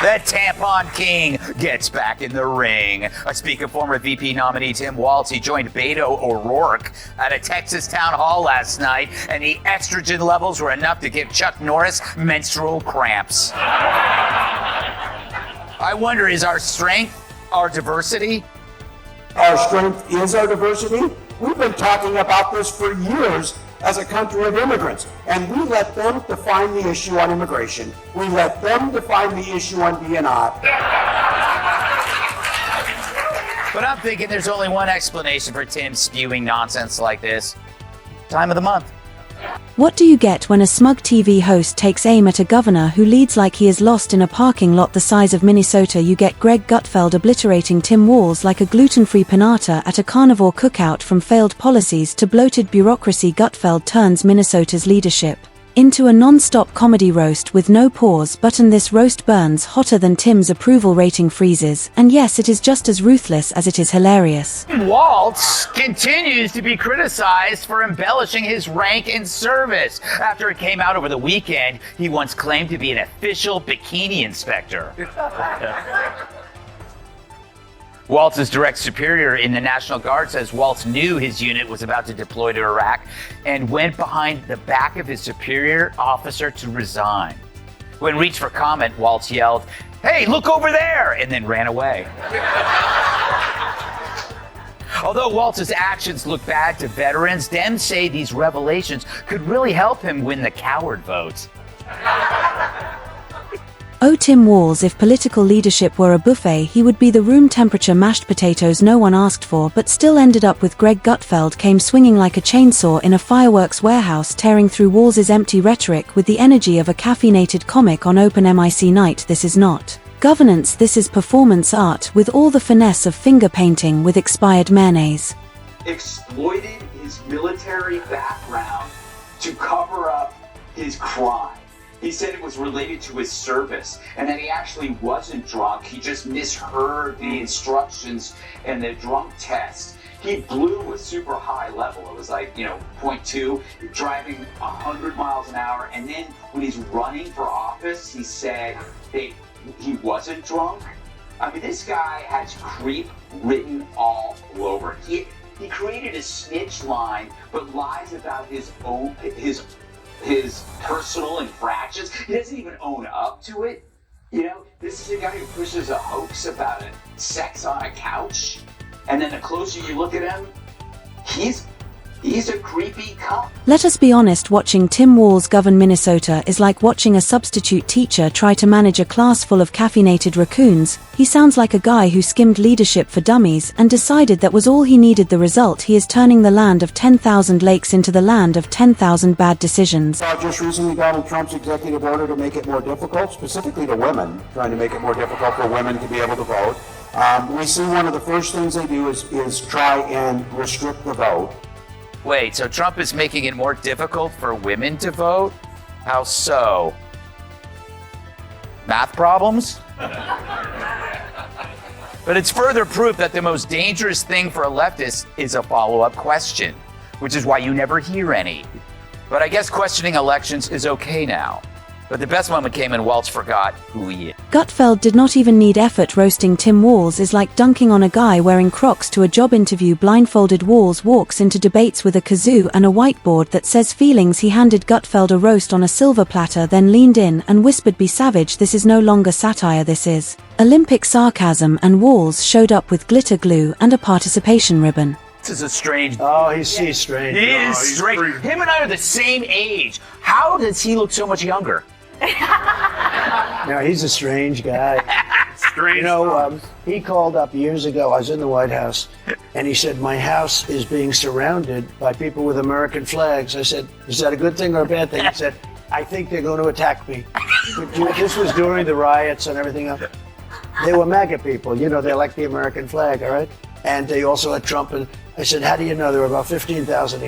The tampon king gets back in the ring. Speaking of former VP nominee Tim Walz, he joined Beto O'Rourke at a Texas town hall last night, and the estrogen levels were enough to give Chuck Norris menstrual cramps. I wonder, is our strength our diversity? Our strength is our diversity. We've been talking about this for years as a country of immigrants, and we let them define the issue on immigration. We let them define the issue on DNI. But I'm thinking there's only one explanation for Tim spewing nonsense like this. Time of the month. What do you get when a smug TV host takes aim at a governor who leads like he is lost in a parking lot the size of Minnesota? You get Greg Gutfeld obliterating Tim Walz like a gluten-free pinata at a carnivore cookout. From failed policies to bloated bureaucracy, Gutfeld turns Minnesota's leadership into a non-stop comedy roast with no pause button. This roast burns hotter than Tim's approval rating freezes, and yes, it is just as ruthless as it is hilarious. Walz continues to be criticized for embellishing his rank and service. After it came out over the weekend, he once claimed to be an official bikini inspector. Walz's direct superior in the National Guard says Walz knew his unit was about to deploy to Iraq and went behind the back of his superior officer to resign. When reached for comment, Walz yelled, "Hey, look over there!" and then ran away. Although Walz's actions look bad to veterans, Dems say these revelations could really help him win the coward vote. Oh, Tim Walz, if political leadership were a buffet, he would be the room temperature mashed potatoes no one asked for but still ended up with. Greg Gutfeld came swinging like a chainsaw in a fireworks warehouse, tearing through Walz's empty rhetoric with the energy of a caffeinated comic on open mic night. This is not governance, this is performance art, with all the finesse of finger painting with expired mayonnaise. Exploited his military background to cover up his crime. He said it was related to his service and that he actually wasn't drunk. He just misheard the instructions and the drunk test. He blew a super high level. It was like, 0.2, driving 100 miles an hour. And then when he's running for office, he said that he wasn't drunk. I mean, this guy has creep written all over. He created a snitch line, but lies about his personal infractions. He doesn't even own up to it. This is a guy who pushes a hoax about sex on a couch. And then the closer you look at him, he's a creepy cunt. Let us be honest, watching Tim Walz govern Minnesota is like watching a substitute teacher try to manage a class full of caffeinated raccoons. He sounds like a guy who skimmed Leadership for Dummies and decided that was all he needed. The result, he is turning the land of 10,000 lakes into the land of 10,000 bad decisions. Just recently, Donald Trump's executive order to make it more difficult, specifically to women, trying to make it more difficult for women to be able to vote. We see one of the first things they do is try and restrict the vote. Wait, so Trump is making it more difficult for women to vote? How so? Math problems? But it's further proof that the most dangerous thing for a leftist is a follow-up question, which is why you never hear any. But I guess questioning elections is okay now. But the best moment came when Walz forgot who he is. Gutfeld did not even need effort. Roasting Tim Walz is like dunking on a guy wearing Crocs to a job interview. Blindfolded, Walz walks into debates with a kazoo and a whiteboard that says feelings. He handed Gutfeld a roast on a silver platter, then leaned in and whispered, "Be savage." This is no longer satire, this is Olympic sarcasm, and Walz showed up with glitter glue and a participation ribbon. This is a strange... Oh, he's strange. He is strange. Him and I are the same age. How does he look so much younger? No, he's a strange guy. Strange. He called up years ago. I was in the White House, and he said, "My house is being surrounded by people with American flags." I said, "Is that a good thing or a bad thing?" He said, "I think they're going to attack me." This was during the riots and everything else. They were MAGA people. They like the American flag, all right? And they also had Trump. And I said, "How do you know?" There were about 15,000,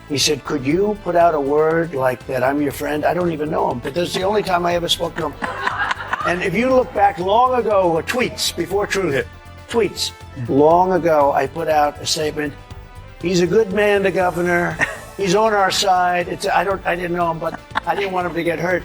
He said, "Could you put out a word like that I'm your friend?" I don't even know him, but that's the only time I ever spoke to him. And if you look back long ago, tweets before Truth, tweets, long ago, I put out a statement. He's a good man, the governor. He's on our side. I didn't know him, but I didn't want him to get hurt.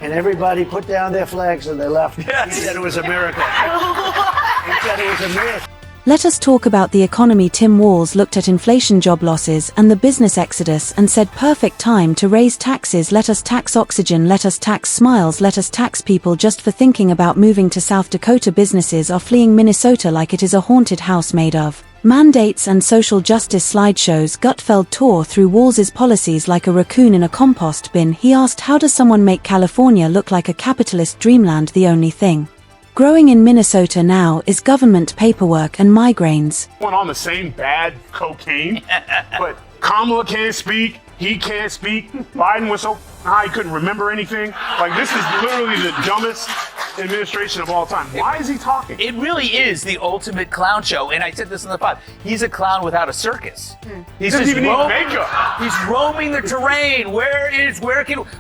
and everybody put down their flags and they left. He said it was a miracle. He said it was a miracle. Let us talk about the economy. Tim Walz looked at inflation, job losses, and the business exodus and said, perfect time to raise taxes. Let us tax oxygen, let us tax smiles, let us tax people just for thinking about moving to South Dakota. Businesses are fleeing Minnesota like it is a haunted house made of mandates and social justice slideshows. Gutfeld tore through Walz's policies like a raccoon in a compost bin. He asked, how does someone make California look like a capitalist dreamland? The only thing growing in Minnesota now is government paperwork and migraines. On the same bad cocaine, but Kamala can't speak, he can't speak, Biden was so high he couldn't remember anything. Like, this is literally the dumbest administration of all time. Why is he talking? It really is the ultimate clown show, and I said this in the pod. He's a clown without a circus. He's doesn't just even need roaming. makeup. He's roaming the terrain.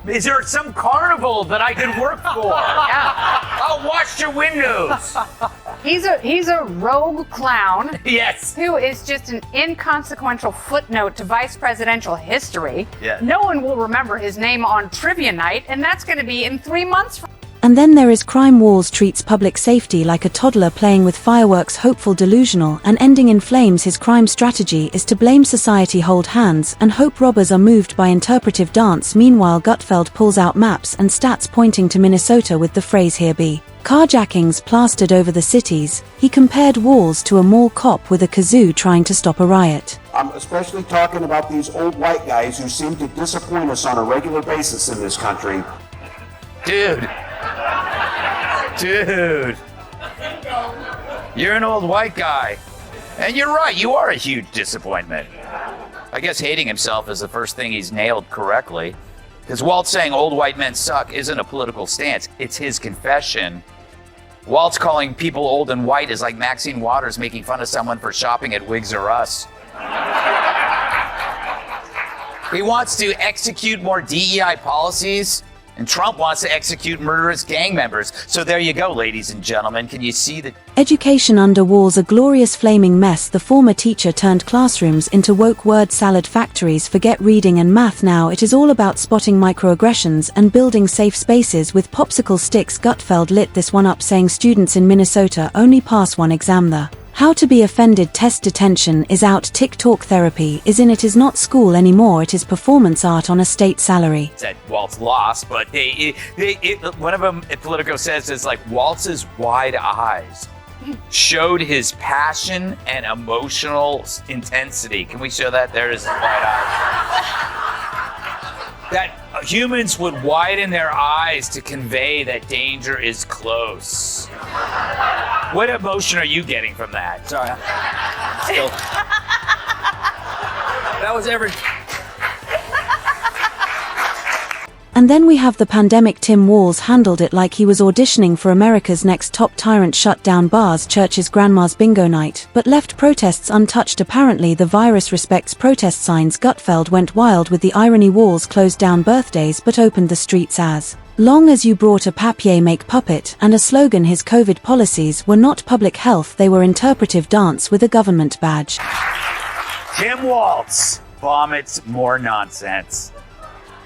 Is there some carnival that I could work for? Yeah. I'll wash your windows. He's a rogue clown. Yes. Who is just an inconsequential footnote to vice presidential history. Yeah. No one will remember his name on trivia night, and that's going to be in 3 months from. And then there is crime. Walz treats public safety like a toddler playing with fireworks, hopeful, delusional, and ending in flames. His crime strategy is to blame society, hold hands, and hope robbers are moved by interpretive dance. Meanwhile, Gutfeld pulls out maps and stats pointing to Minnesota with the phrase "here be carjackings" plastered over the cities. He compared Walz to a mall cop with a kazoo trying to stop a riot. I'm especially talking about these old white guys who seem to disappoint us on a regular basis in this country. Dude, you're an old white guy. And you're right, you are a huge disappointment. I guess hating himself is the first thing he's nailed correctly. Because Walz saying old white men suck isn't a political stance, it's his confession. Walz calling people old and white is like Maxine Waters making fun of someone for shopping at Wigs R Us. He wants to execute more DEI policies, and Trump wants to execute murderous gang members. So there you go, ladies and gentlemen. Can you see the Education under Walz, a glorious flaming mess. The former teacher turned classrooms into woke word salad factories. Forget reading and math now. It is all about spotting microaggressions and building safe spaces with popsicle sticks. Gutfeld lit this one up, saying students in Minnesota only pass one exam. The how to be offended test detention is out. TikTok therapy is in. It is not school anymore. It is performance art on a state salary. that Walz lost, but one of them, Politico says, is like Walz's wide eyes showed his passion and emotional intensity. Can we show that? There is his wide eyes. That humans would widen their eyes to convey that danger is close. What emotion are you getting from that? Sorry. Still. That was every. And then we have the pandemic. Tim Walz handled it like he was auditioning for America's Next Top Tyrant. Shut down bars, churches, grandma's bingo night, but left protests untouched. Apparently the virus respects protest signs. Gutfeld went wild with the irony. Walz closed down birthdays but opened the streets as long as you brought a papier-make puppet and a slogan. His COVID policies were not public health, they were interpretive dance with a government badge. Tim Walz vomits more nonsense.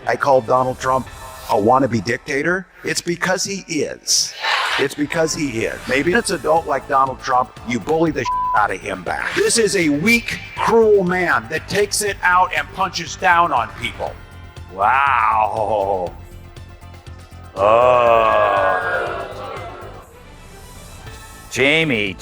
I called Donald Trump a wannabe dictator. It's because he is. It's because he is. Maybe it's an adult like Donald Trump, you bully the out of him back. This is a weak, cruel man that takes it out and punches down on people. Wow. Oh. Jamie.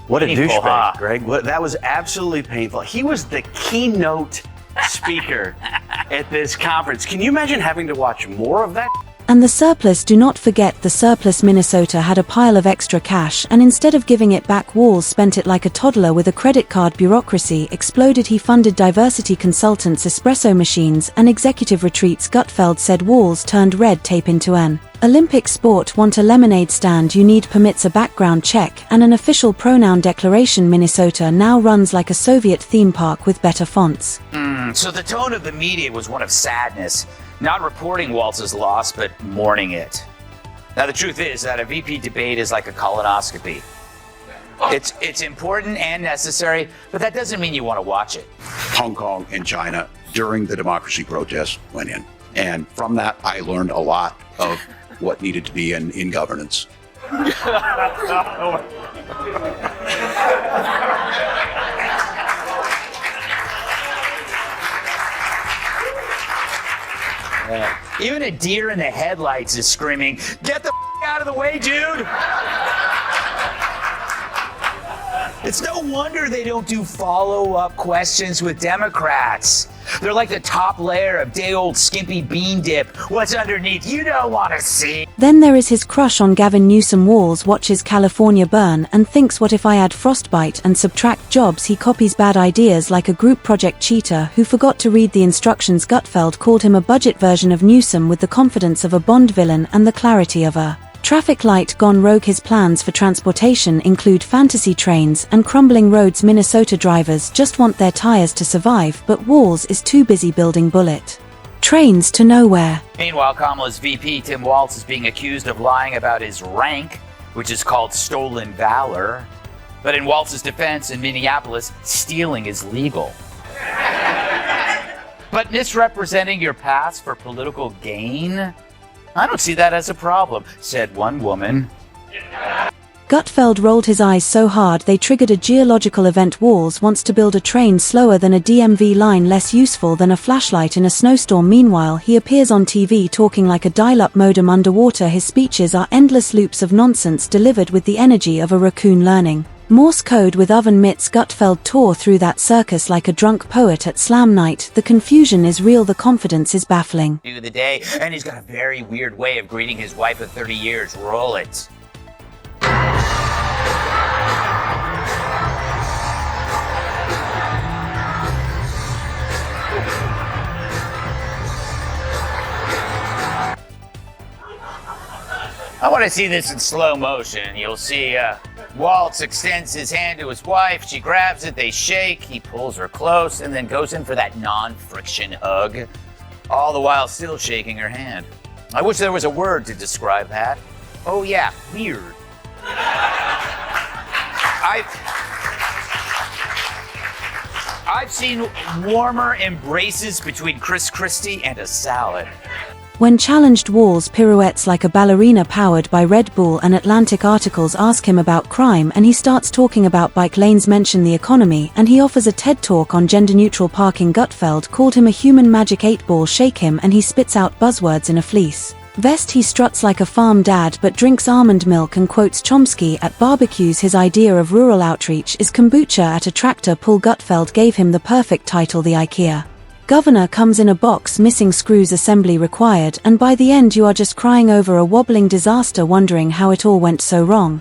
What a Painful, douchebag, huh? Greg. That was absolutely painful. He was the keynote speaker at this conference. Can you imagine having to watch more of that? And the surplus, do not forget the surplus. Minnesota had a pile of extra cash, and instead of giving it back, Walz spent it like a toddler with a credit card. Bureaucracy exploded. He funded diversity consultants, espresso machines, and executive retreats. Gutfeld said Walz turned red tape into an Olympic sport. Want a lemonade stand? You need permits, a background check, and an official pronoun declaration. Minnesota now runs like a Soviet theme park with better fonts. So the tone of the media was one of sadness, not reporting Walz's loss, but mourning it. Now the truth is that a VP debate is like a colonoscopy. It's important and necessary, but that doesn't mean you want to watch it. Hong Kong and China during the democracy protests went in. And from that, I learned a lot of what needed to be in governance. Even a deer in the headlights is screaming, "Get the out of the way, dude!" It's no wonder they don't do follow-up questions with Democrats. They're like the top layer of day-old skimpy bean dip. What's underneath, you don't want to see. Then there is his crush on Gavin Newsom. Walz watches California burn and thinks, what if I add frostbite and subtract jobs? He copies bad ideas like a group project cheater who forgot to read the instructions. Gutfeld called him a budget version of Newsom with the confidence of a Bond villain and the clarity of a traffic light gone rogue. His plans for transportation include fantasy trains and crumbling roads. Minnesota drivers just want their tires to survive, but Walz is too busy building bullet trains to nowhere. Meanwhile, Kamala's VP, Tim Walz, is being accused of lying about his rank, which is called stolen valor. But in Walz's defense in Minneapolis, stealing is legal. But misrepresenting your past for political gain? I don't see that as a problem, said one woman. Gutfeld rolled his eyes so hard they triggered a geological event. Walz wants to build a train slower than a DMV line, less useful than a flashlight in a snowstorm. Meanwhile, he appears on TV talking like a dial-up modem underwater. His speeches are endless loops of nonsense delivered with the energy of a raccoon learning Morse code with oven mitts. Gutfeld tore through that circus like a drunk poet at slam night. The confusion is real, the confidence is baffling. Do the day, and he's got a very weird way of greeting his wife of 30 years. Roll it. I want to see this in slow motion. You'll see Walz extends his hand to his wife. She grabs it, they shake, he pulls her close, and then goes in for that non-friction hug, all the while still shaking her hand. I wish there was a word to describe that. Oh yeah, weird. I've seen warmer embraces between Chris Christie and a salad. When challenged, Walz pirouettes like a ballerina powered by Red Bull, and Atlantic articles ask him about crime and he starts talking about bike lanes, mention the economy, and he offers a TED talk on gender-neutral parking. Gutfeld called him a human magic 8-ball, shake him and he spits out buzzwords in a fleece vest. He struts like a farm dad but drinks almond milk and quotes Chomsky at barbecues. His idea of rural outreach is kombucha at a tractor pull. Gutfeld gave him the perfect title, the IKEA Governor comes in a box, missing screws, assembly required, and by the end you are just crying over a wobbling disaster, wondering how it all went so wrong.